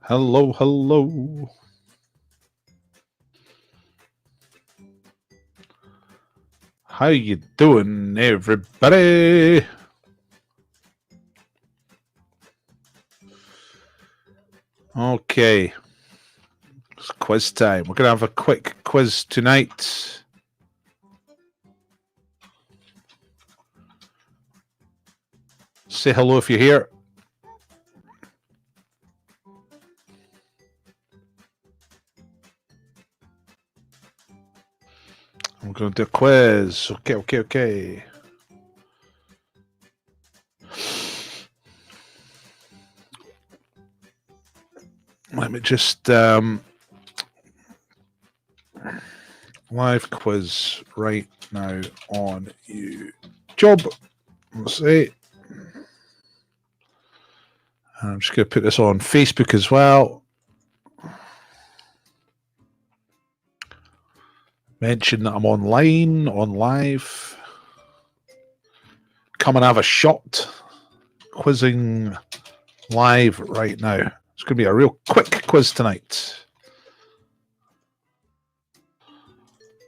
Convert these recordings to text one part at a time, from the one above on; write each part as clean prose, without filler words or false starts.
Hello, hello. How you doing, everybody? Okay. It's quiz time. We're going to have a quick quiz tonight. Say hello if you're here. I'm going to do a quiz. Okay. Let me just live quiz right now on YouTube. Let's see. I'm just going to put this on Facebook as well. Mention that I'm online, on live. Come and have a shot. Quizzing live right now. It's going to be a real quick quiz tonight.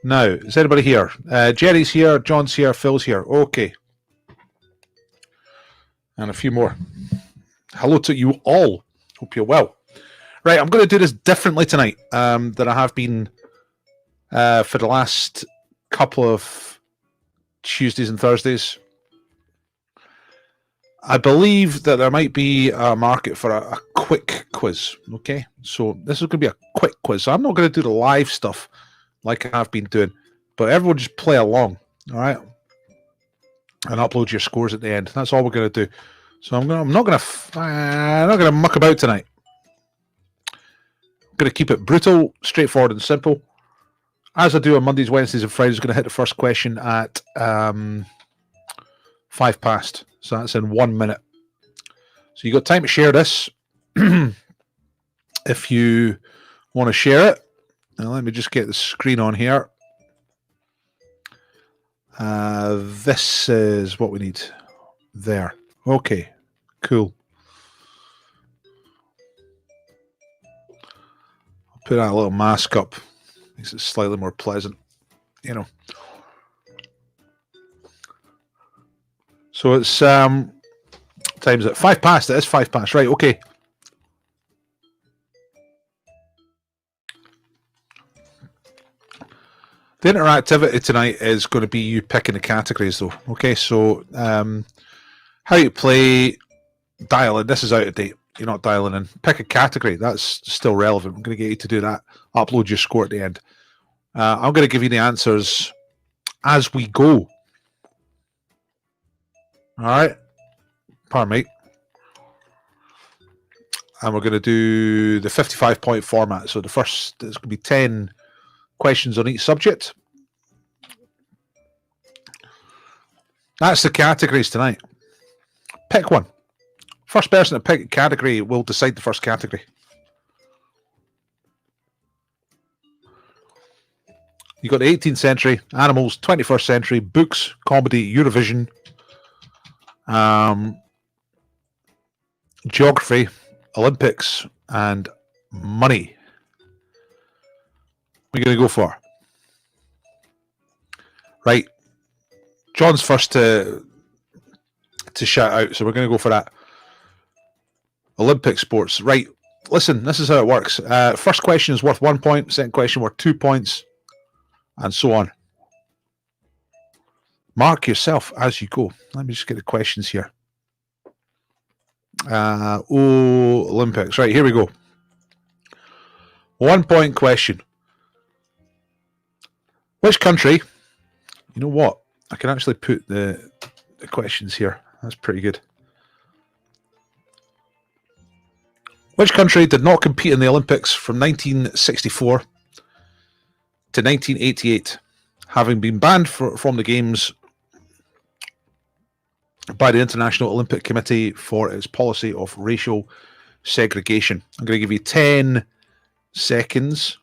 Now, is anybody here? Jerry's here, John's here, Phil's here. Okay. And a few more. Hello to you all. Hope you're well. Right, I'm going to do this differently tonight than I have been for the last couple of Tuesdays and Thursdays. I believe that there might be a market for a quick quiz. Okay, so this is going to be a quick quiz. So I'm not going to do the live stuff like I have been doing, but everyone just play along, all right? And upload your scores at the end. That's all we're going to do. So I'm not going to muck about tonight. I'm going to keep it brutal, straightforward, and simple. As I do on Mondays, Wednesdays, and Fridays, I'm going to hit the first question at 5 past. So that's in 1 minute. So you got time to share this. If you want to share it. Now let me just get the screen on here. This is what we need. There. Okay. Cool. I'll put that little mask up. Makes it slightly more pleasant. You know. So it's time's at 5 past. It is 5 past. Right, okay. The interactivity tonight is going to be you picking the categories, though. Okay, so how you play, dial in. This is out of date. You're not dialing in. Pick a category. That's still relevant. I'm going to get you to do that. Upload your score at the end. I'm going to give you the answers as we go. All right. Pardon me. And we're going to do the 55-point format. So the first, there's going to be 10 questions on each subject. That's the categories tonight. Pick one. First person to pick a category will decide the first category. You got the 18th century, animals, 21st century, books, comedy, Eurovision, geography, Olympics, and money. We're going to go for. Right. John's first to shout out, so we're going to go for that. Olympic sports. Right. Listen, this is how it works. First question is worth 1 point. Second question worth 2 points. And so on. Mark yourself as you go. Let me just get the questions here. Olympics. Right, here we go. 1 point question. Which country? You know what? I can actually put the questions here. That's pretty good. Which country did not compete in the Olympics from 1964 to 1988, having been banned from the Games by the International Olympic Committee for its policy of racial segregation? I'm going to give you 10 seconds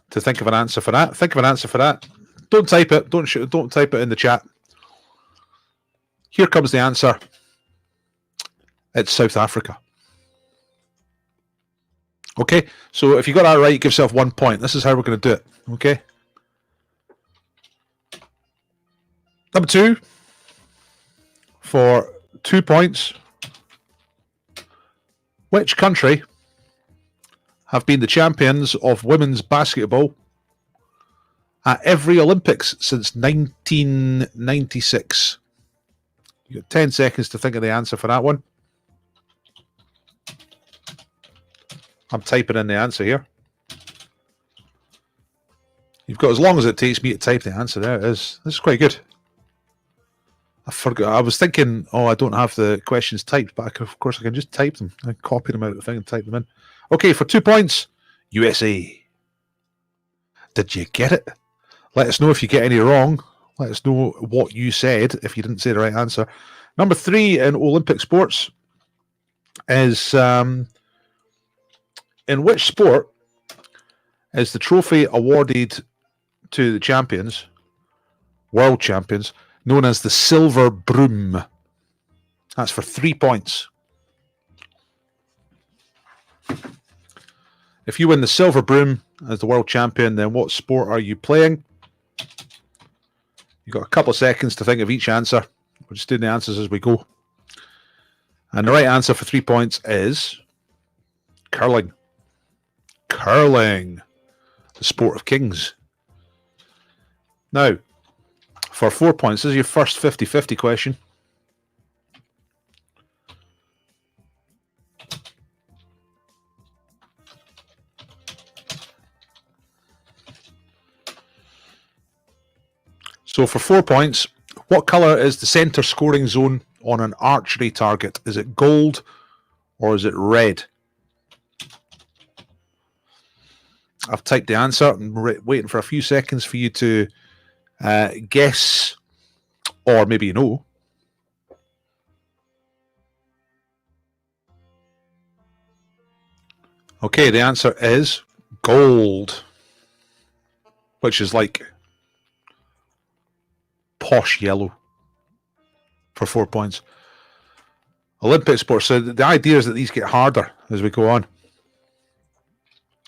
to think of an answer for that. Think of an answer for that. Don't type it. Don't type it in the chat. Here comes the answer. It's South Africa. Okay, so if you got that right, give yourself 1 point. This is how we're going to do it. Okay. Number 2, for 2 points. Which country have been the champions of women's basketball at every Olympics since 1996? You've got 10 seconds to think of the answer for that one. I'm typing in the answer here. You've got as long as it takes me to type the answer. There it is. This is quite good. I forgot. I was thinking, oh, I don't have the questions typed, but of course I can just type them. I copy them out of the thing and type them in. Okay, for 2 points, USA. Did you get it? Let us know if you get any wrong. Let us know what you said if you didn't say the right answer. Number 3 in Olympic sports is in which sport is the trophy awarded to the champions, world champions, known as the Silver Broom? That's for 3 points. If you win the Silver Broom as the world champion, then what sport are you playing? You've got a couple of seconds to think of each answer. We're just doing the answers as we go. And the right answer for 3 points is curling. Curling, the sport of kings. Now, for 4 points, this is your first 50-50 question. So for 4 points, what colour is the centre scoring zone on an archery target? Is it gold or is it red? I've typed the answer. I'm waiting for a few seconds for you to guess, or maybe you know. Okay, the answer is gold, which is like posh yellow for 4 points. Olympic sports. So the idea is that these get harder as we go on.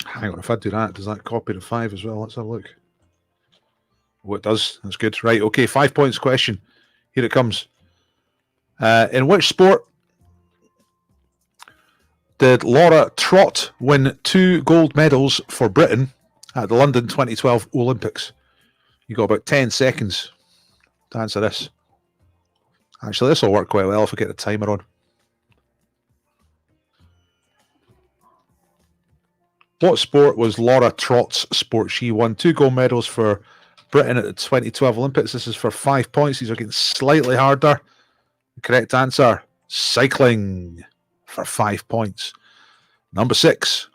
Hang on, if I do that, does that copy to 5 as well? Let's have a look. Oh, it does. That's good. Right, okay, 5 points question. Here it comes. In which sport did Laura Trott win 2 gold medals for Britain at the London 2012 Olympics? You've got about 10 seconds to answer this. Actually, this will work quite well if I get the timer on. What sport was Laura Trott's sport? She won 2 gold medals for Britain at the 2012 Olympics. This is for 5 points. These are getting slightly harder. The correct answer, cycling, for 5 points. Number 6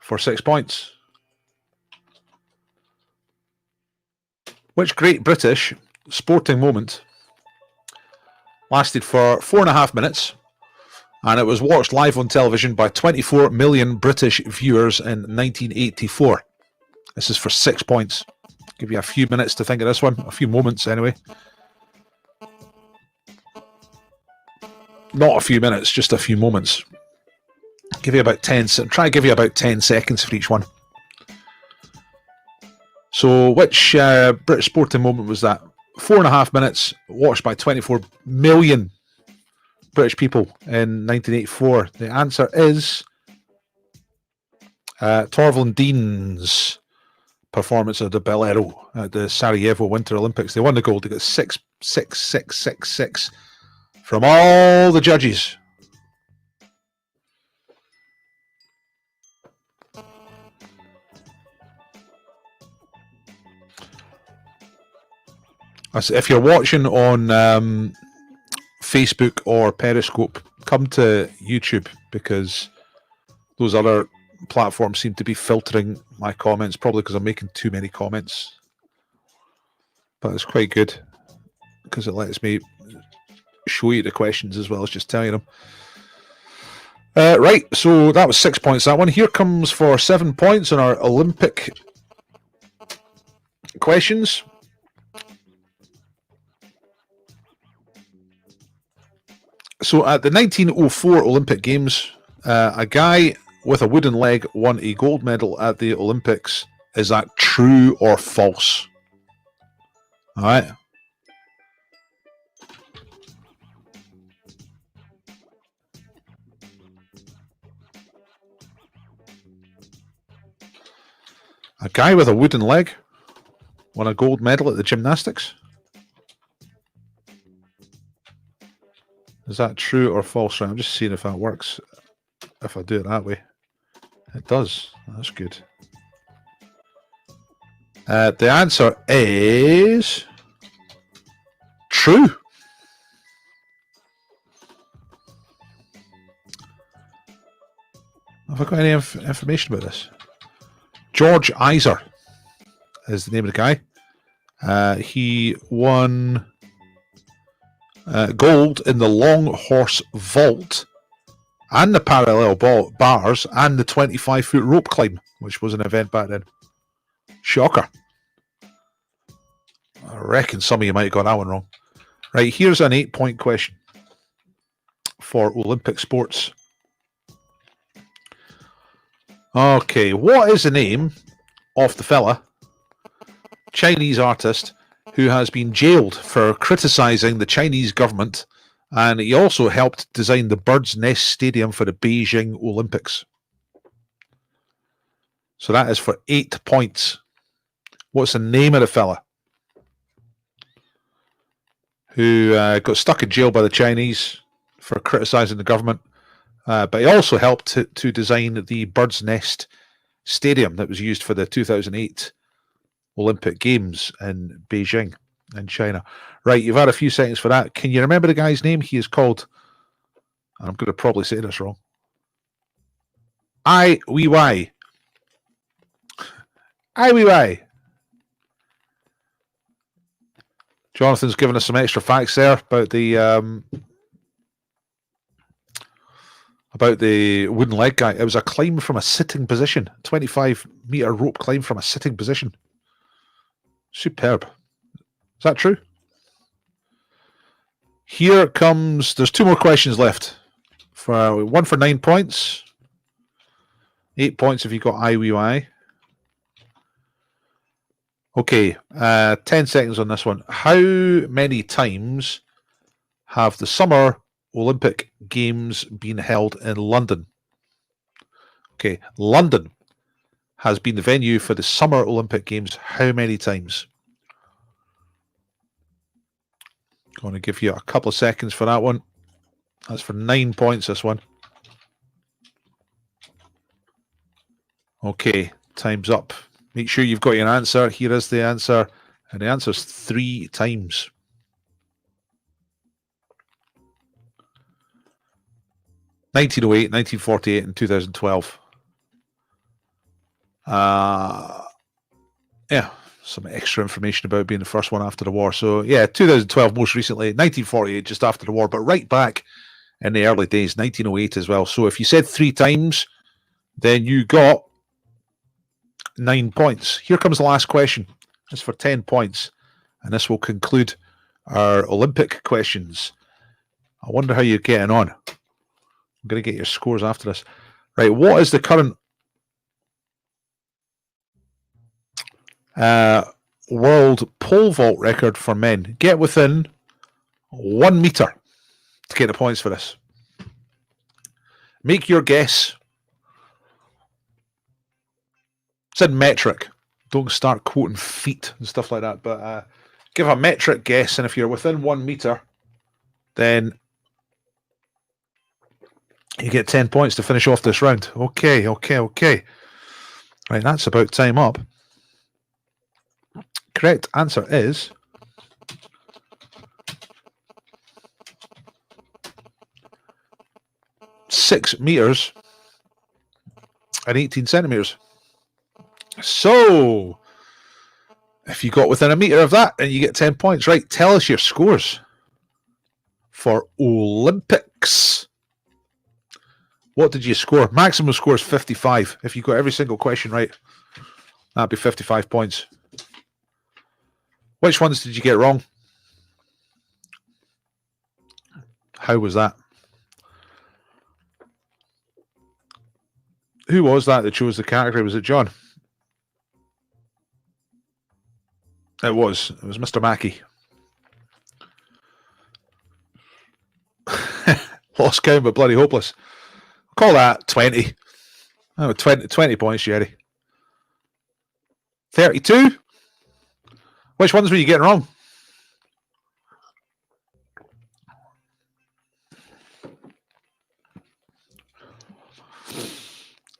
for 6 points. Which Great British sporting moment lasted for 4.5 minutes and it was watched live on television by 24 million British viewers in 1984? This is for 6 points. Give you a few minutes to think of this one. A few moments, anyway. Not a few minutes, just a few moments. Give you about 10. Try to give you about 10 seconds for each one. So, which British sporting moment was that? 4.5 minutes, watched by 24 million British people in 1984. The answer is Torval Dean's performance of the Bolero at the Sarajevo Winter Olympics. They won the gold. They got 6, 6, 6, 6, 6 from all the judges. If you're watching on Facebook or Periscope, come to YouTube because those other platforms seem to be filtering my comments, probably because I'm making too many comments. But it's quite good because it lets me show you the questions as well as just tell you them. Right, so that was 6 points, that one. Here comes for 7 points on our Olympic questions. So at the 1904 Olympic Games, a guy with a wooden leg won a gold medal at the Olympics. Is that true or false? All right. A guy with a wooden leg won a gold medal at the gymnastics. Is that true or false? Right, I'm just seeing if that works. If I do it that way. It does. That's good. The answer is true. Have I got any information about this? George Iser is the name of the guy. He won gold in the long horse vault and the parallel bars and the 25-foot rope climb, which was an event back then. Shocker. I reckon some of you might have got that one wrong. Right, here's an 8-point question for Olympic sports. Okay, what is the name of the fella, Chinese artist, who has been jailed for criticising the Chinese government, and he also helped design the Bird's Nest Stadium for the Beijing Olympics? So that is for 8 points. What's the name of the fella who got stuck in jail by the Chinese for criticising the government? But he also helped to design the Bird's Nest Stadium that was used for the 2008 Olympic Games in Beijing in China. Right, you've had a few seconds for that. Can you remember the guy's name? He is called, I'm going to probably say this wrong, Ai Weiwei. Ai Weiwei. Jonathan's given us some extra facts there about the wooden leg guy. It was a climb from a sitting position, 25-meter rope climb from a sitting position. Superb. Is that true? Here comes, there's 2 more questions left. One for 9 points. 8 points if you got IWI. Okay, 10 seconds on this one. How many times have the Summer Olympic Games been held in London? Okay, London has been the venue for the Summer Olympic Games. How many times? Going to give you a couple of seconds for that one. That's for 9 points, this one. Okay, time's up. Make sure you've got your answer. Here is the answer. And the answer is 3 times. (1908, 1948, and 2012). Yeah, some extra information about being the first one after the war. So, yeah, 2012 most recently, 1948 just after the war, but right back in the early days, 1908 as well. So if you said 3 times, then you got 9 points. Here comes the last question. It's for 10 points, and this will conclude our Olympic questions. I wonder how you're getting on. I'm going to get your scores after this. Right, what is the current world pole vault record for men? Get within 1 meter to get the points for this. Make your guess. It's in metric. Don't start quoting feet and stuff like that, but give a metric guess, and if you're within 1 meter, then you get 10 points to finish off this round. Okay. Right, that's about time up. Correct answer is (6 meters and 18 centimeters). So, if you got within 1 meter of that, and you get 10 points. Right, tell us your scores for Olympics. What did you score? Maximum score is 55. If you got every single question right, that'd be 55 points. Which ones did you get wrong? How was that? Who was that chose the character? Was it John? It was. It was Mr. Mackey. Lost count, but bloody hopeless. Call that 20. Oh, 20 points, Jerry. 32? Which ones were you getting wrong?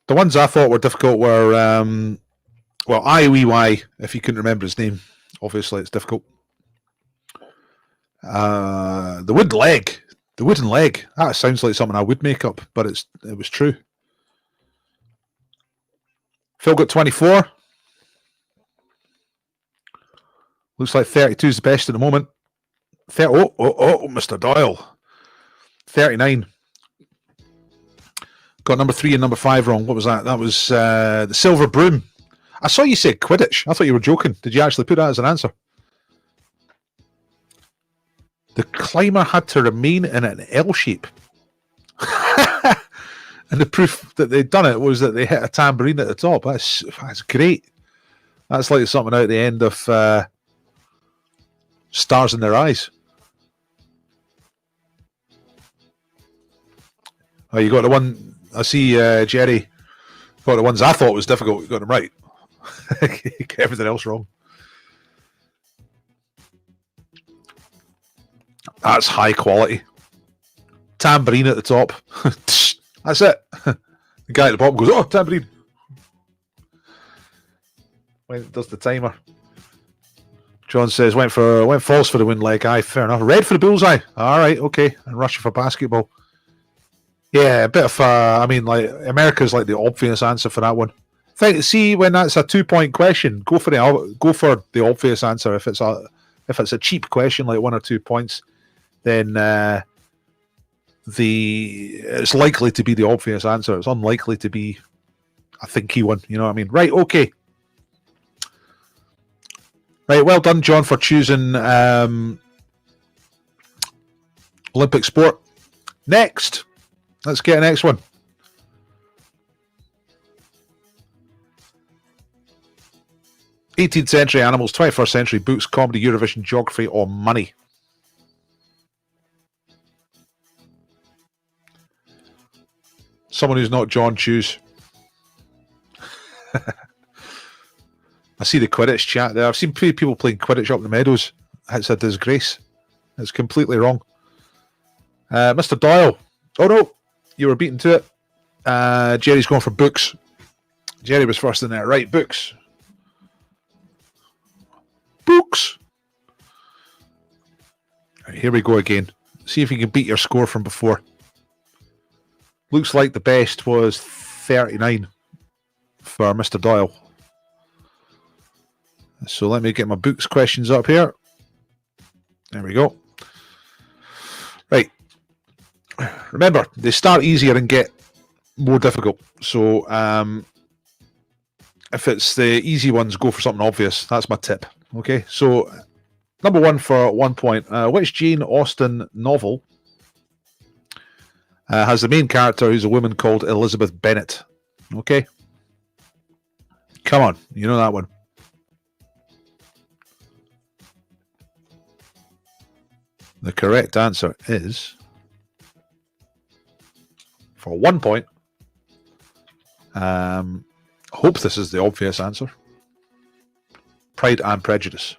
The ones I thought were difficult were, well, IOEY, if you couldn't remember his name. Obviously, it's difficult. The wooden leg. The wooden leg. That sounds like something I would make up, but it was true. Phil got 24. Looks like 32 is the best at the moment. Mr. Doyle. 39. Got number 3 and number 5 wrong. What was that? That was the Silver Broom. I saw you say Quidditch. I thought you were joking. Did you actually put that as an answer? The climber had to remain in an L shape. And the proof that they'd done it was that they hit a tambourine at the top. That's great. That's like something out the end of Stars in Their Eyes. Oh, you got the one. I see, Jerry. Got the ones I thought was difficult. You got them right. Get everything else wrong. That's high quality. Tambourine at the top. That's it. The guy at the bottom goes, "Oh, tambourine." When it does the timer. John says went false for the win leg. Aye, fair enough. Red for the bullseye. All right, okay. And Russia for basketball. Yeah, a bit of I mean, like America's like the obvious answer for that one. See, when that's a 2-point question, go for the obvious answer. If it's a cheap question like 1 or 2 points, then it's likely to be the obvious answer. It's unlikely to be a thinky one. You know what I mean? Right? Okay. Right. Well done, John, for choosing Olympic sport. Next, let's get the next one. '18th century animals, 21st century books, comedy, Eurovision, geography, or money. Someone who's not John, choose. I see the Quidditch chat there. I've seen people playing Quidditch up the meadows. It's a disgrace. It's completely wrong. Mr. Doyle. Oh no, you were beaten to it. Jerry's going for books. Jerry was first in there. Right, books. Books. Right, here we go again. See if you can beat your score from before. Looks like the best was 39 for Mr. Doyle. So let me get my books questions up here. There we go. Right. Remember, they start easier and get more difficult. So if it's the easy ones, go for something obvious. That's my tip. Okay, so number 1 for 1 point. Which Jane Austen novel has the main character who's a woman called Elizabeth Bennet? Okay. Come on, you know that one. The correct answer is, for 1 point, hope this is the obvious answer, Pride and Prejudice.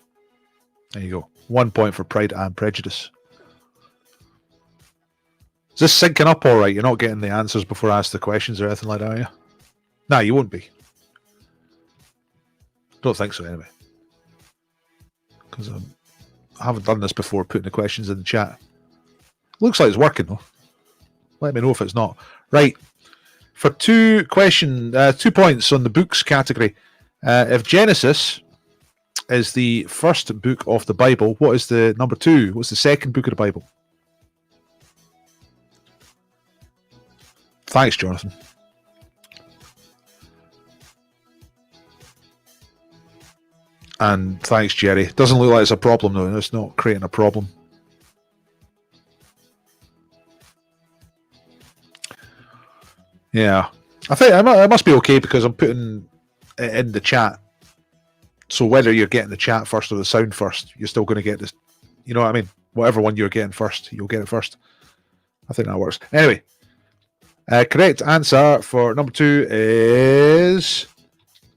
There you go. 1 point for Pride and Prejudice. Is this syncing up all right? You're not getting the answers before I ask the questions or anything like that, are you? No, you won't be. Don't think so, anyway. Because I haven't done this before, putting the questions in the chat. Looks like it's working, though. Let me know if it's not. Right. For 2 points on the books category. If Genesis is the first book of the Bible, what is the number 2? What's the second book of the Bible? Thanks, Jonathan. And thanks, Jerry. Doesn't look like it's a problem, though. It's not creating a problem. Yeah. I think it must be okay because I'm putting it in the chat. So whether you're getting the chat first or the sound first, you're still going to get this. You know what I mean? Whatever one you're getting first, you'll get it first. I think that works. Anyway, correct answer for number 2 is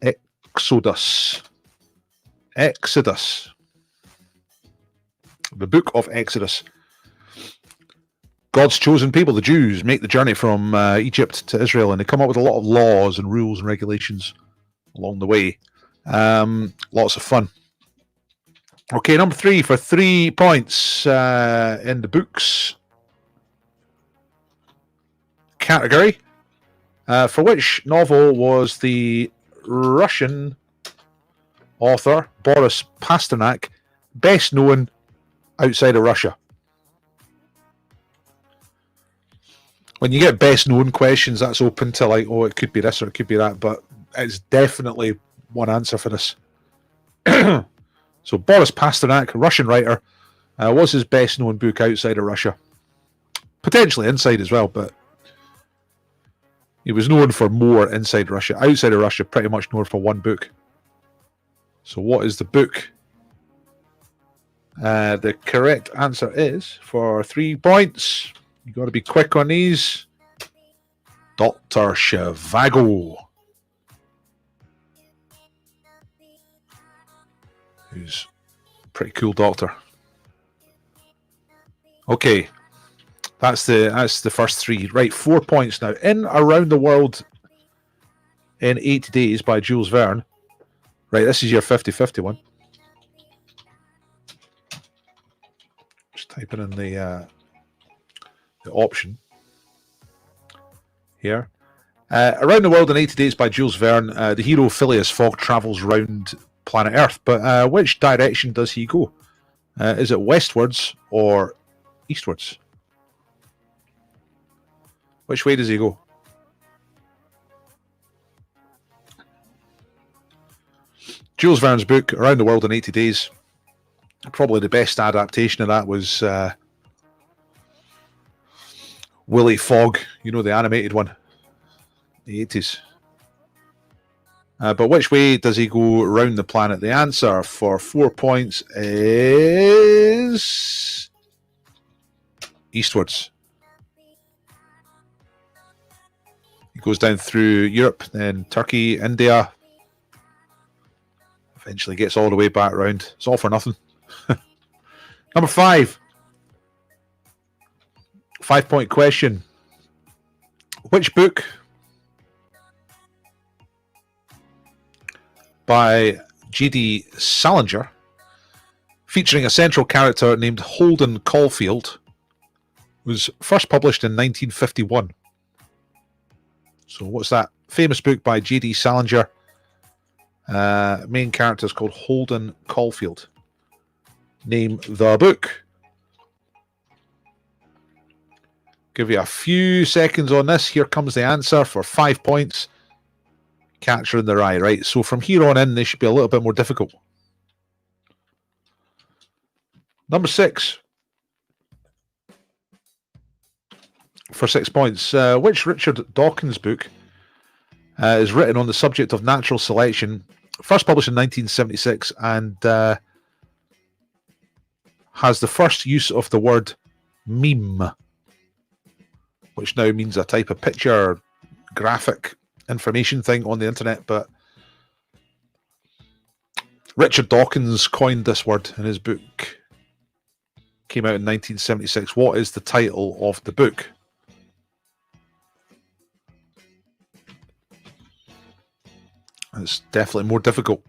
Exodus. Exodus. The book of Exodus. God's chosen people, the Jews, make the journey from Egypt to Israel, and they come up with a lot of laws and rules and regulations along the way. Lots of fun. Okay, number 3 for 3 points in the books category. For which novel was the Russian author Boris Pasternak best known outside of Russia? When you get best known questions, that's open to like, oh, it could be this or it could be that, but it's definitely one answer for this. So Boris Pasternak, Russian writer, was his best known book outside of Russia. Potentially inside as well, but he was known for more inside Russia. Outside of Russia, pretty much known for one book. So what is the book? The correct answer is, for 3 points, you got to be quick on these, Dr. Zhivago. Who's a pretty cool doctor. Okay, that's the first 3. Right, 4 points now. In Around the World in 80 Days by Jules Verne. Right, this is your 50-50 one. Just typing in the option here. Around the World in 80 Days by Jules Verne. The hero Phileas Fogg travels round planet Earth, but which direction does he go? Is it westwards or eastwards? Which way does he go? Jules Verne's book, Around the World in 80 Days. Probably the best adaptation of that was Willy Fogg, you know, the animated one, the 80s. But which way does he go around the planet? The answer for 4 points is eastwards. He goes down through Europe, then Turkey, India. Eventually gets all the way back around. It's all for nothing. Number 5. 5-point question. Which book by J.D. Salinger, featuring a central character named Holden Caulfield, was first published in 1951? So what's that famous book by J.D. Salinger? Main character is called Holden Caulfield. Name the book. Give you a few seconds on this. Here comes the answer for 5 points. Catcher in the Rye, right? So from here on in, they should be a little bit more difficult. Number 6. For 6 points. Which Richard Dawkins book is written on the subject of natural selection, first published in 1976, and has the first use of the word meme, which now means a type of picture, graphic information thing on the internet, but Richard Dawkins coined this word in his book. Came out in 1976. What is the title of the book? It's definitely more difficult.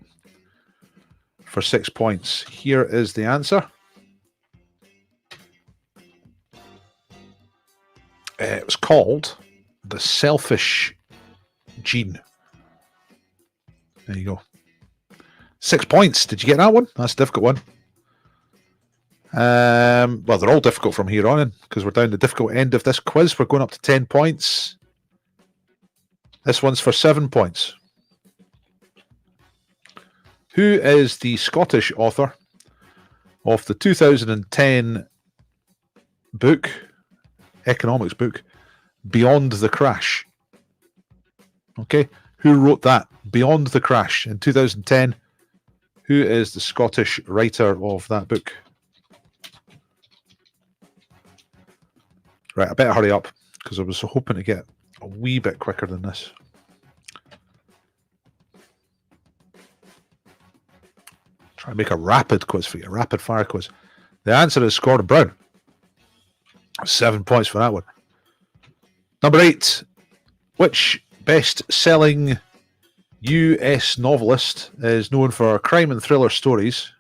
For 6 points. Here is the answer. It was called The Selfish Gene. There you go. 6 points. Did you get that one? That's a difficult one. Well, they're all difficult from here on in because we're down the difficult end of this quiz. We're going up to 10 points. This one's for 7 points. Who is the Scottish author of the 2010 book, economics book, Beyond the Crash? Okay, who wrote that? Beyond the Crash in 2010. Who is the Scottish writer of that book? Right, I better hurry up because I was hoping to get a wee bit quicker than this. Try and make a rapid quiz for you, a rapid fire quiz. The answer is Gordon Brown. 7 points for that one. Number 8. Which best-selling US novelist is known for crime and thriller stories?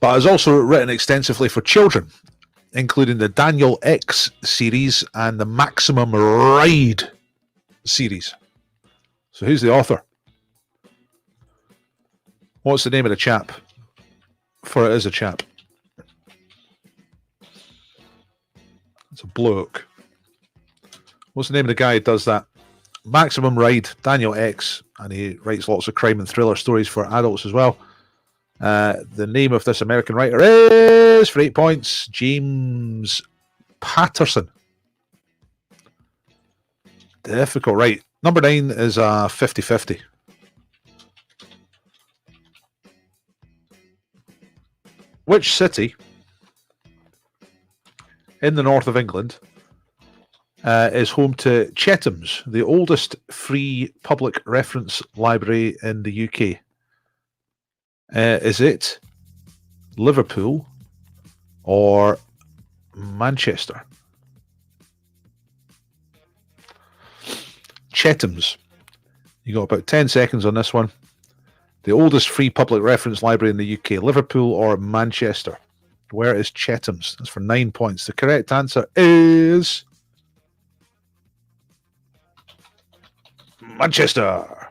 But has also written extensively for children, including the Daniel X series and the Maximum Ride series. So who's the author? What's the name of the chap? For it is a chap. It's a bloke. What's the name of the guy who does that? Maximum Ride, Daniel X, and he writes lots of crime and thriller stories for adults as well. The name of this American writer is, for 8 points, James Patterson. Difficult, right. Number 9 is a 50-50. Which city in the north of England is home to Chetham's, the oldest free public reference library in the UK? Is it Liverpool or Manchester? Chetham's. You got about 10 seconds on this one. The oldest free public reference library in the UK, Liverpool or Manchester? Where is Chetham's? That's for 9 points. The correct answer is Manchester.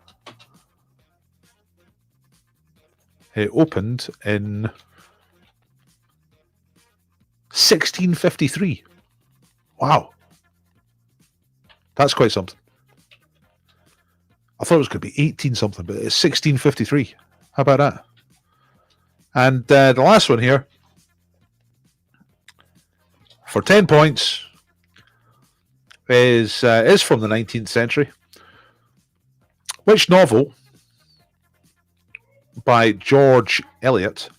It opened in 1653. Wow. That's quite something. I thought it was going to be 18 something, but it's 1653. How about that? And the last one here, for 10 points, is from the 19th century. Which novel by George Eliot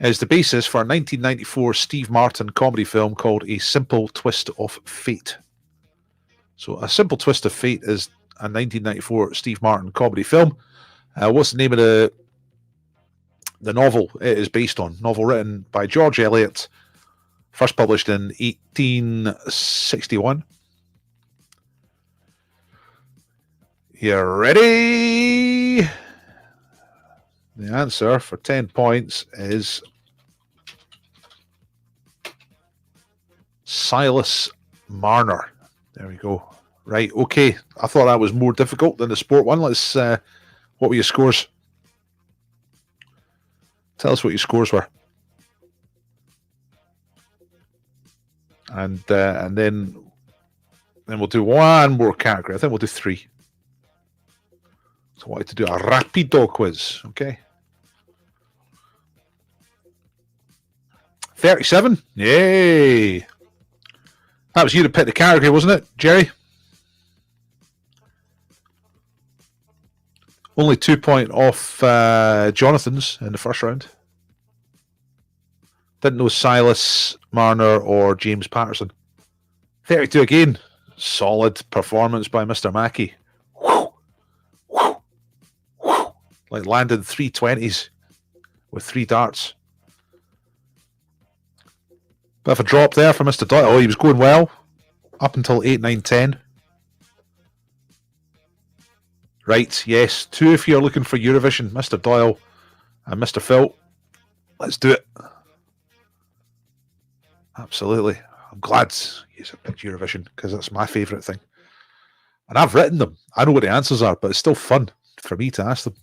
is the basis for a 1994 Steve Martin comedy film called A Simple Twist of Fate? So A Simple Twist of Fate is a 1994 Steve Martin comedy film. What's the name of the novel it is based on? Novel written by George Eliot, first published in 1861. You ready? The answer for 10 points is Silas Marner. There we go. Right, okay. I thought that was more difficult than the sport one. Let's. What were your scores? Tell us what your scores were. And then we'll do one more category. I think we'll do 3. So I wanted to do a rapido quiz, okay? 37? Yay! That was you to pick the category, wasn't it, Jerry? Only 2 point off Jonathan's in the first round. Didn't know Silas Marner or James Patterson. 32 again. Solid performance by Mr. Mackey. Whew. Whew. Whew. Like landing 320s with 3 darts. Bit of a drop there for Mr. Doyle. Oh, he was going well up until 8, 9, 10. Right, yes. 2 if you're looking for Eurovision, Mr. Doyle and Mr. Phil. Let's do it. Absolutely. I'm glad he's picked Eurovision because that's my favourite thing. And I've written them. I know what the answers are, but it's still fun for me to ask them.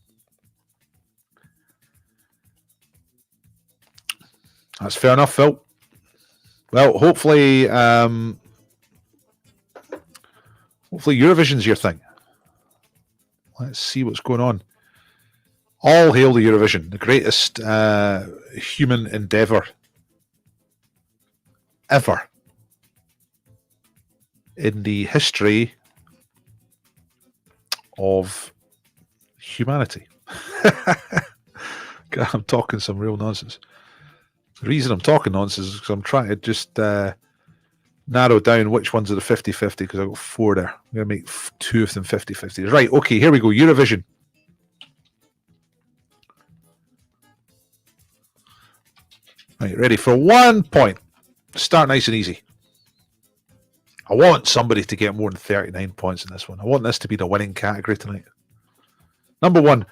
That's fair enough, Phil. Well, hopefully Eurovision's your thing. Let's see what's going on. All hail the Eurovision, the greatest human endeavour ever in the history of humanity. God, I'm talking some real nonsense. The reason I'm talking nonsense is because I'm trying to just narrow down which ones are the 50-50, because I've got 4 there. I'm going to make 2 of them 50-50. Right, okay, here we go. Eurovision. Right, ready for 1 point. Start nice and easy. I want somebody to get more than 39 points in this one. I want this to be the winning category tonight. Number 1.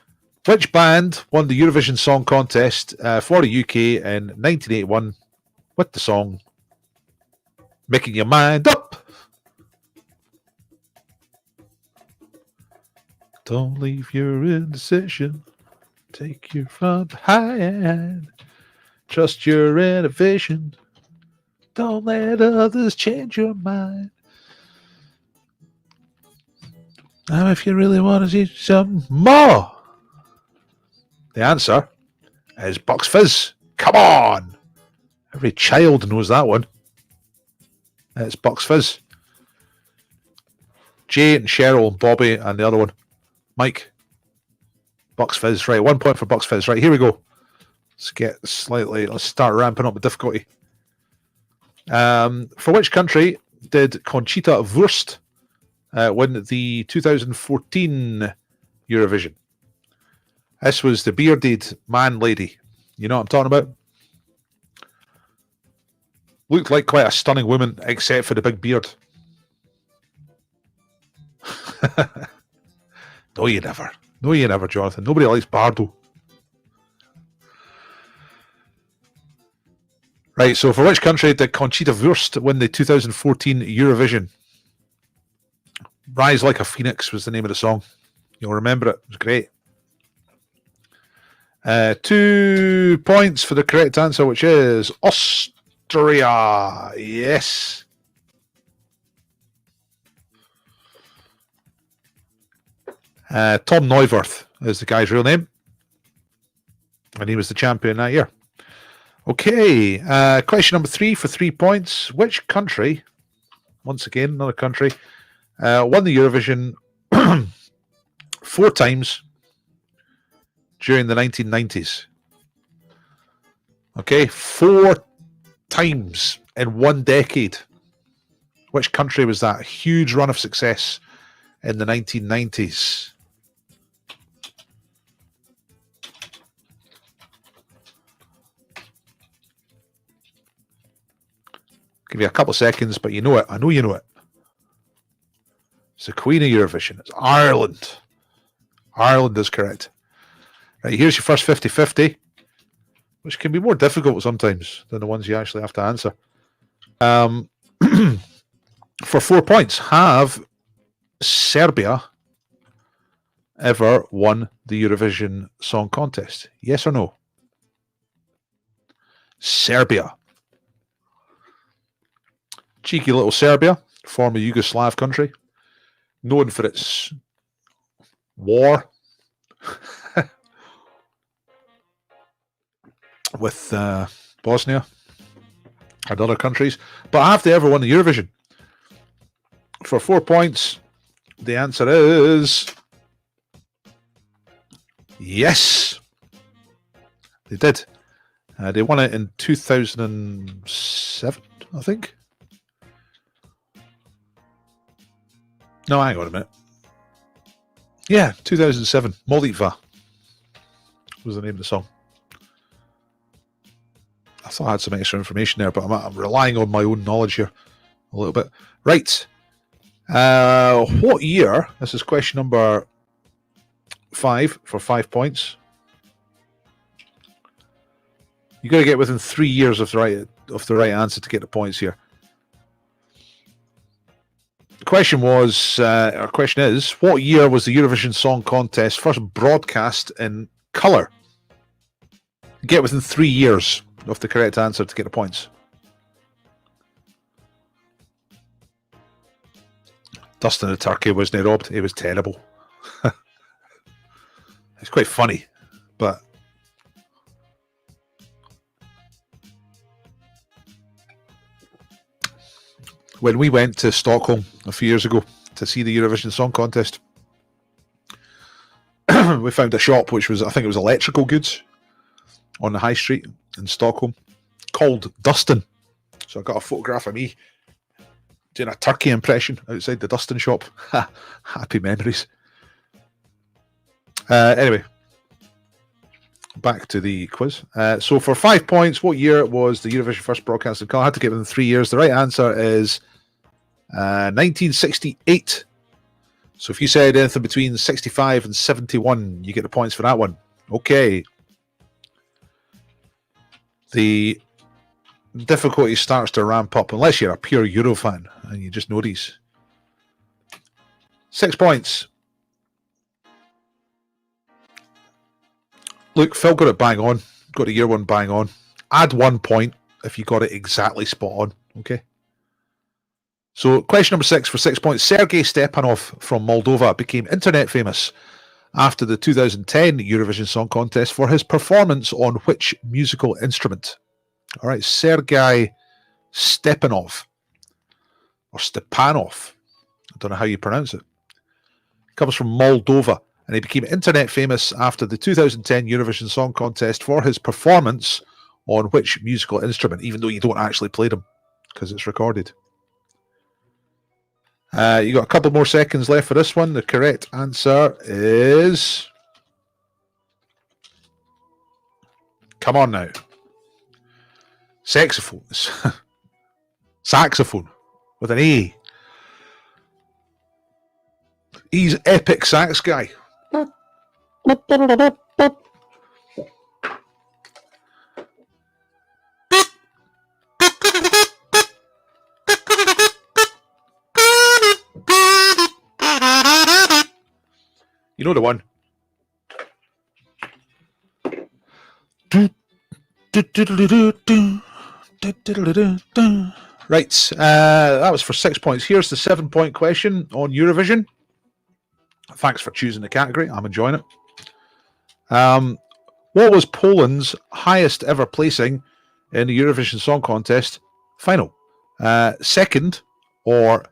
Which band won the Eurovision Song Contest for the UK in 1981 with the song Making Your Mind Up? Don't leave your indecision. Take your front hand. Trust your innovation. Don't let others change your mind. Now, if you really want to see some more, the answer is Bucks Fizz. Come on! Every child knows that one. It's Bucks Fizz. Jay and Cheryl and Bobby and the other one, Mike. Bucks Fizz. Right, 1 point for Bucks Fizz. Right, here we go. Let's start ramping up the difficulty. For which country did Conchita Wurst win the 2014 Eurovision? This was the bearded man lady. You know what I'm talking about? Looked like quite a stunning woman, except for the big beard. No, you never. No, you never, Jonathan. Nobody likes Bardo. Right, so for which country did Conchita Wurst win the 2014 Eurovision? Rise Like a Phoenix was the name of the song. You'll remember it. It was great. 2 points for the correct answer, which is Austria. Yes. Tom Neuwirth is the guy's real name. And he was the champion that year. Okay, question number 3 for 3 points. Which country, once again, another country, won the Eurovision 4 times during the 1990s? Okay, 4 times in 1 decade. Which country was that? A huge run of success in the 1990s. Give you a couple of seconds, but you know it. I know you know it. It's the Queen of Eurovision. It's Ireland. Ireland is correct. Right, here's your first 50-50, which can be more difficult sometimes than the ones you actually have to answer. For 4 points, have Serbia ever won the Eurovision Song Contest? Yes or no? Serbia. Cheeky little Serbia, former Yugoslav country, known for its war with Bosnia and other countries. But have they ever won the Eurovision? For 4 points, the answer is yes. They did. They won it in 2007, I think. No, hang on a minute. Yeah, 2007. Molitva was the name of the song. I thought I had some extra information there, but I'm relying on my own knowledge here a little bit. Right. What year? This is question number 5 for 5 points. You got to get within 3 years of the right answer to get the points here. The question was, our question is, what year was the Eurovision Song Contest first broadcast in colour? Get within 3 years of the correct answer to get the points. Dustin the Turkey wasn't robbed. It was terrible. It's quite funny, but when we went to Stockholm a few years ago to see the Eurovision Song Contest, we found a shop which was, I think it was electrical goods on the high street in Stockholm called Dustin. So I got a photograph of me doing a turkey impression outside the Dustin shop. Happy memories. Anyway, back to the quiz. So for 5 points, what year was the Eurovision first broadcast in colour? I had to give them 3 years. The right answer is 1968. So if you said anything between 65 and 71, you get the points for that one. Okay. The difficulty starts to ramp up unless you're a pure Euro fan and you just know these. 6 points. Look, Phil got it bang on. Got a year one bang on. Add 1 point if you got it exactly spot on. Okay. So question number 6 for 6 points. Sergei Stepanov from Moldova became internet famous after the 2010 Eurovision Song Contest for his performance on which musical instrument? All right, Sergei Stepanov or Stepanov. I don't know how you pronounce it. Comes from Moldova, and he became internet famous after the 2010 Eurovision Song Contest for his performance on which musical instrument, even though you don't actually play them because it's recorded. You got a couple more seconds left for this one. The correct answer is... Come on now. Saxophone. Saxophone with an A. He's epic sax guy. You know the one. Right, that was for 6 points. Here's the 7 point question on Eurovision. Thanks for choosing the category. I'm enjoying it. What was Poland's highest ever placing in the Eurovision Song Contest final? Second or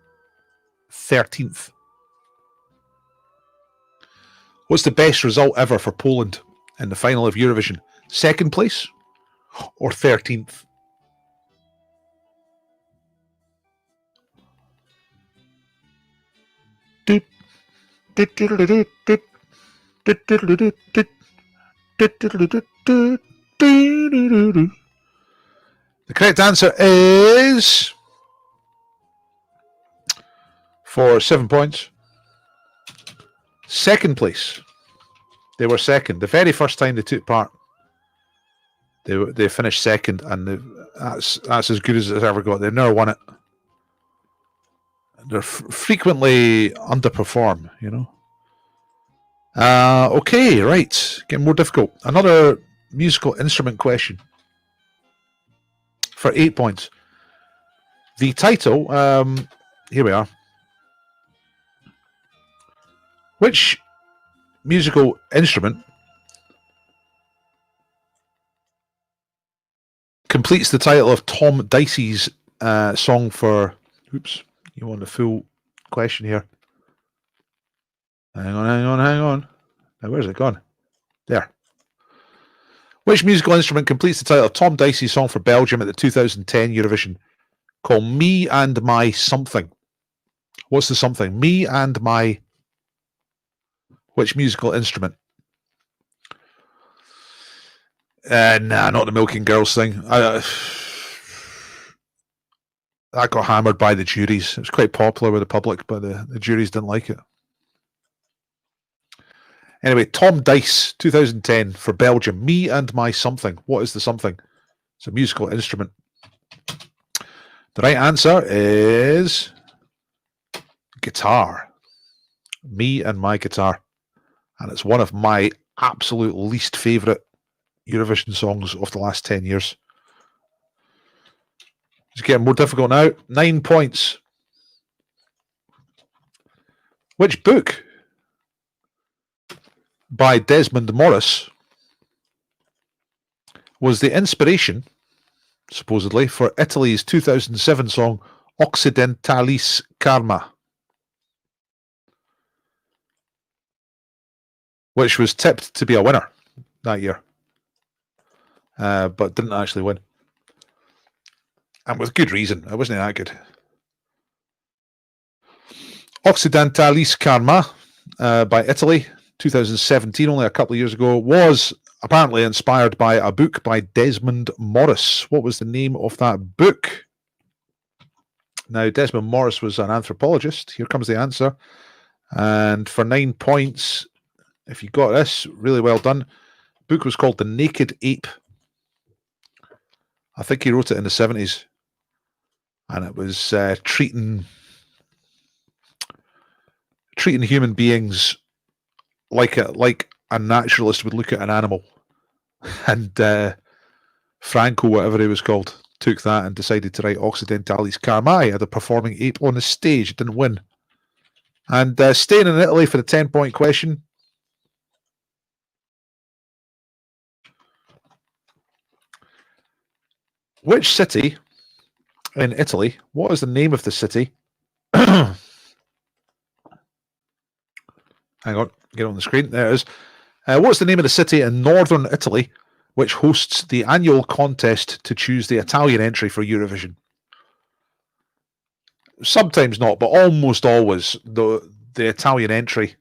13th? What's the best result ever for Poland in the final of Eurovision? Second place or 13th? The correct answer is, for 7 points, second place. They were second. The very first time they took part, they finished second, and that's as good as it's ever got. They've never won it. They're frequently underperform, you know. Okay, right. Getting more difficult. Another musical instrument question for 8 points. The title, here we are. Which musical instrument completes the title of Tom Dicey's song for... Oops, you want the full question here. Hang on. Now, where's it gone? There. Which musical instrument completes the title of Tom Dicey's song for Belgium at the 2010 Eurovision? Called Me and My Something. What's the something? Me and My... Which musical instrument? Nah, not the Milking Girls thing. I got hammered by the juries. It was quite popular with the public, but the juries didn't like it. Anyway, Tom Dice, 2010, for Belgium. Me and My Something. What is the something? It's a musical instrument. The right answer is guitar. Me and My Guitar. And it's one of my absolute least favourite Eurovision songs of the last 10 years. It's getting more difficult now. 9 points. Which book by Desmond Morris was the inspiration, supposedly, for Italy's 2007 song Occidentalis Karma, which was tipped to be a winner that year, but didn't actually win. And with good reason. It wasn't that good. Occidentalis Karma by Italy, 2017, only a couple of years ago, was apparently inspired by a book by Desmond Morris. What was the name of that book? Now, Desmond Morris was an anthropologist. Here comes the answer. And for 9 points, if you got this, really well done. The book was called The Naked Ape. I think he wrote it in the 70s. And it was treating human beings like a naturalist would look at an animal. And Franco, whatever he was called, took that and decided to write Occidentalis Karma. He had a performing ape on the stage. It didn't win. And staying in Italy for the 10-point question. Which city in Italy, what is the name of the city? Hang on, get it on the screen. There it is. What's the name of the city in northern Italy which hosts the annual contest to choose the Italian entry for Eurovision? Sometimes not, but almost always the Italian entry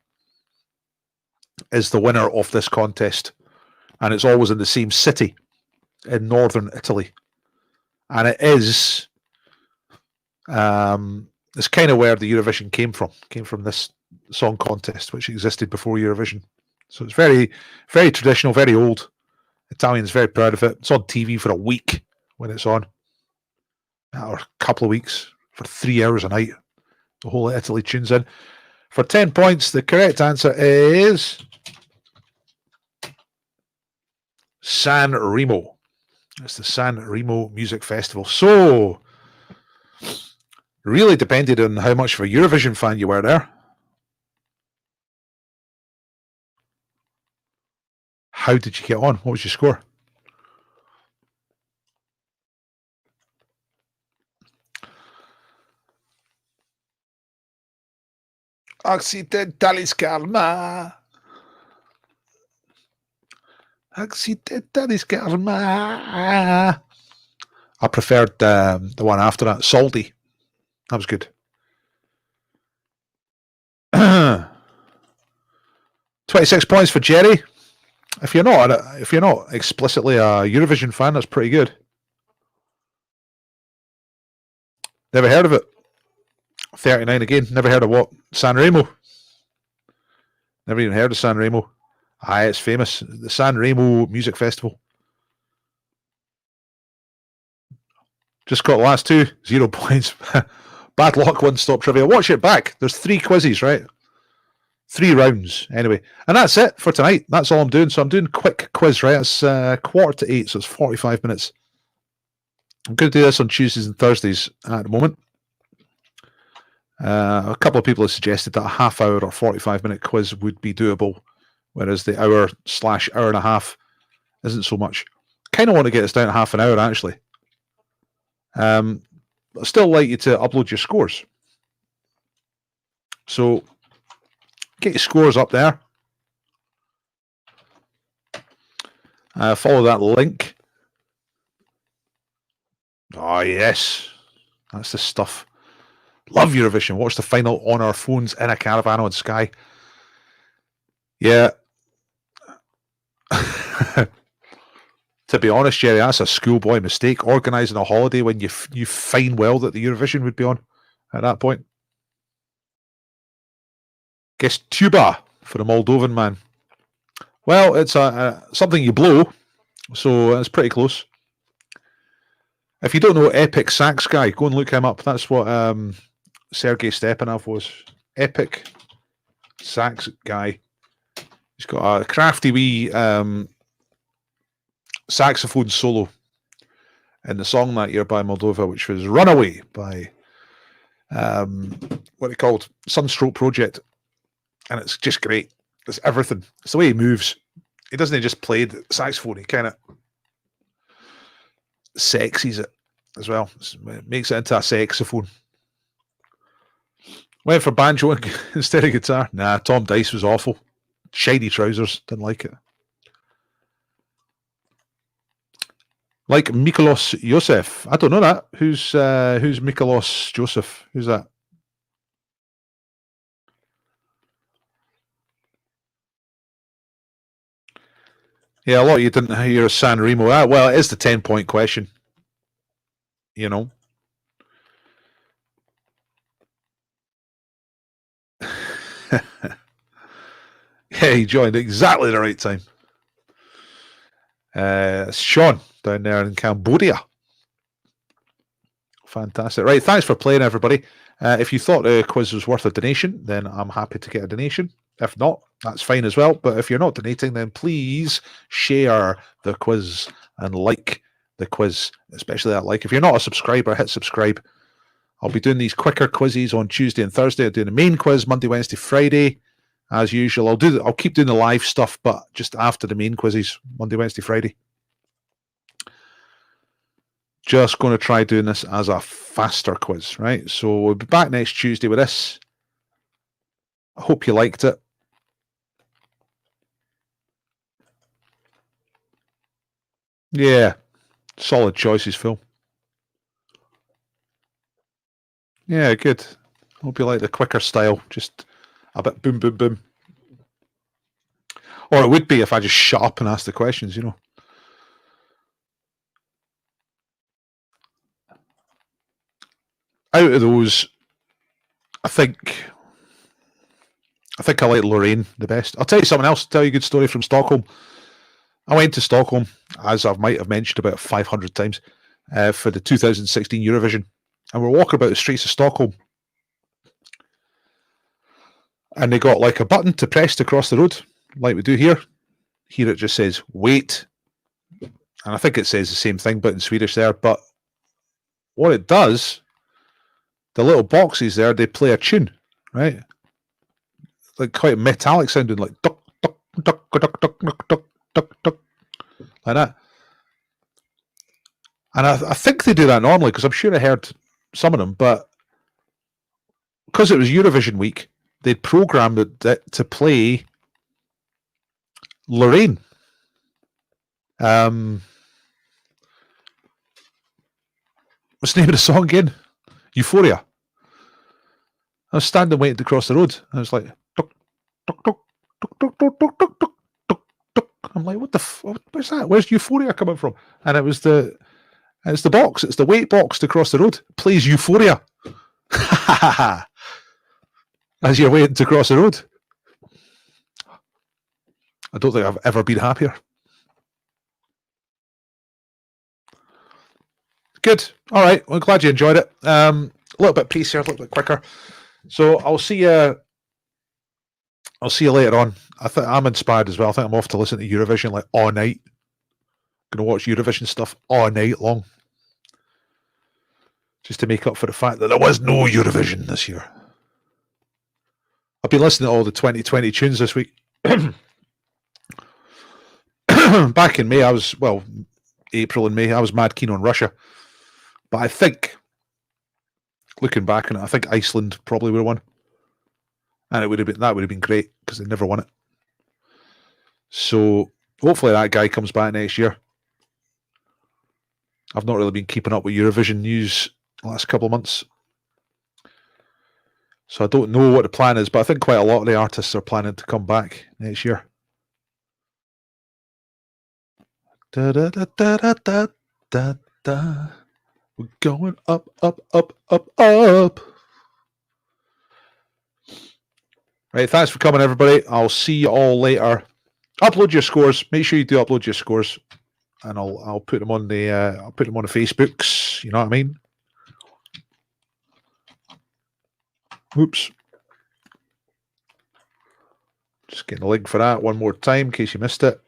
is the winner of this contest. And it's always in the same city in northern Italy. And it is, it's kind of where the Eurovision came from this song contest, which existed before Eurovision. So it's very, very traditional, very old. Italians very proud of it. It's on TV for a week when it's on, or a couple of weeks, for 3 hours a night. The whole of Italy tunes in. For 10 points, the correct answer is San Remo. It's the San Remo Music Festival. So, really depended on how much of a Eurovision fan you were there. How did you get on? What was your score? Occidentalis Karma. Occidentalis Karma. I preferred the one after that, Salty. That was good. 26 points for Jerry. If you're not explicitly a Eurovision fan, that's pretty good. Never heard of it. 39 again. Never heard of what? San Remo. Never even heard of San Remo. Aye, it's famous. The San Remo Music Festival. Just got the last two. 0 points. Bad luck, one-stop trivia. Watch it back. There's 3 quizzes, right? 3 rounds, anyway. And that's it for tonight. That's all I'm doing. So I'm doing quick quiz, right? It's 7:45, so it's 45 minutes. I'm going to do this on Tuesdays and Thursdays at the moment. A couple of people have suggested that a half-hour or 45-minute quiz would be doable, whereas the hour/hour and a half isn't so much. Kind of want to get us down to half an hour, actually. I'd still like you to upload your scores. So get your scores up there. Follow that link. Oh, yes. That's the stuff. Love Eurovision. Watch the final on our phones in a caravan on Sky. Yeah. To be honest, Jerry, that's a schoolboy mistake, organising a holiday when you find well that the Eurovision would be on at that point. Guess tuba for the Moldovan man. Well, it's something you blow, so it's pretty close. If you don't know Epic Sax Guy, go and look him up. That's what Sergei Stepanov was. Epic Sax Guy. He's got a crafty wee saxophone solo in the song that year by Moldova, which was Runaway by what they called Sunstroke Project. And it's just great. It's everything. It's the way he moves. He doesn't just play the saxophone, he kind of sexies it as well. It makes it into a saxophone. Went for banjo instead of guitar. Nah, Tom Dice was awful. Shiny trousers. Didn't like it. Like Mikolos Josef. I don't know that. Who's Mikolos Joseph? Who's that? Yeah, a lot of you didn't hear San Remo. Well, it is the 10-point question. You know. Yeah, he joined at exactly the right time. Sean down there in Cambodia. Fantastic. Right, thanks for playing, everybody. If you thought the quiz was worth a donation, then I'm happy to get a donation. If not, that's fine as well. But if you're not donating, then please share the quiz and like the quiz, especially that like. If you're not a subscriber, hit subscribe. I'll be doing these quicker quizzes on Tuesday and Thursday. I'm doing the main quiz Monday, Wednesday, Friday, as usual. I'll keep doing the live stuff, but just after the main quizzes, Monday, Wednesday, Friday. Just going to try doing this as a faster quiz, right? So we'll be back next Tuesday with this. I hope you liked it. Yeah, solid choices, Phil. Yeah, good. Hope you like the quicker style. Just a bit boom, boom, boom. Or it would be if I just shut up and ask the questions, you know. Out of those, I think I like Lorraine the best. I'll tell you something else. I'll tell you a good story from Stockholm. I went to Stockholm, as I might have mentioned about 500 times, for the 2016 Eurovision. And we're walking about the streets of Stockholm. And they got like a button to press to cross the road, like we do here. Here it just says, wait. And I think it says the same thing, but in Swedish there. But what it does, the little boxes there, they play a tune, right? Like quite metallic sounding, like duck, duck, duck, duck, duck, duck, duck, duck, duck, like that. And I think they do that normally, because I'm sure I heard some of them, but because it was Eurovision week, they'd programmed it to play Lorraine. What's the name of the song again? Euphoria. I was standing waiting to cross the road. And I was like, duck, duck, duck, duck, duck, duck, duck, duck, duck, duck, duck. I'm like, where's that? Where's Euphoria coming from? And it's the box. It's the wait box to cross the road. It plays Euphoria. As you're waiting to cross the road. I don't think I've ever been happier. Good. All right. Well, glad you enjoyed it. A little bit pacier, a little bit quicker. So I'll see you. I'll see you later on. I'm inspired as well. I think I'm off to listen to Eurovision like all night. Going to watch Eurovision stuff all night long, just to make up for the fact that there was no Eurovision this year. I've been listening to all the 2020 tunes this week. Back in May, April and May, I was mad keen on Russia. But I think, looking back on it, I think Iceland probably would have won. And that would have been great, because they never won it. So hopefully that guy comes back next year. I've not really been keeping up with Eurovision news the last couple of months. So I don't know what the plan is, but I think quite a lot of the artists are planning to come back next year. Da, da, da, da, da, da, da, da. We're going up, up, up, up, up. Right, thanks for coming, everybody. I'll see you all later. Upload your scores. Make sure you do upload your scores, and I'll put them on the Facebooks. You know what I mean? Oops. Just getting a link for that one more time in case you missed it.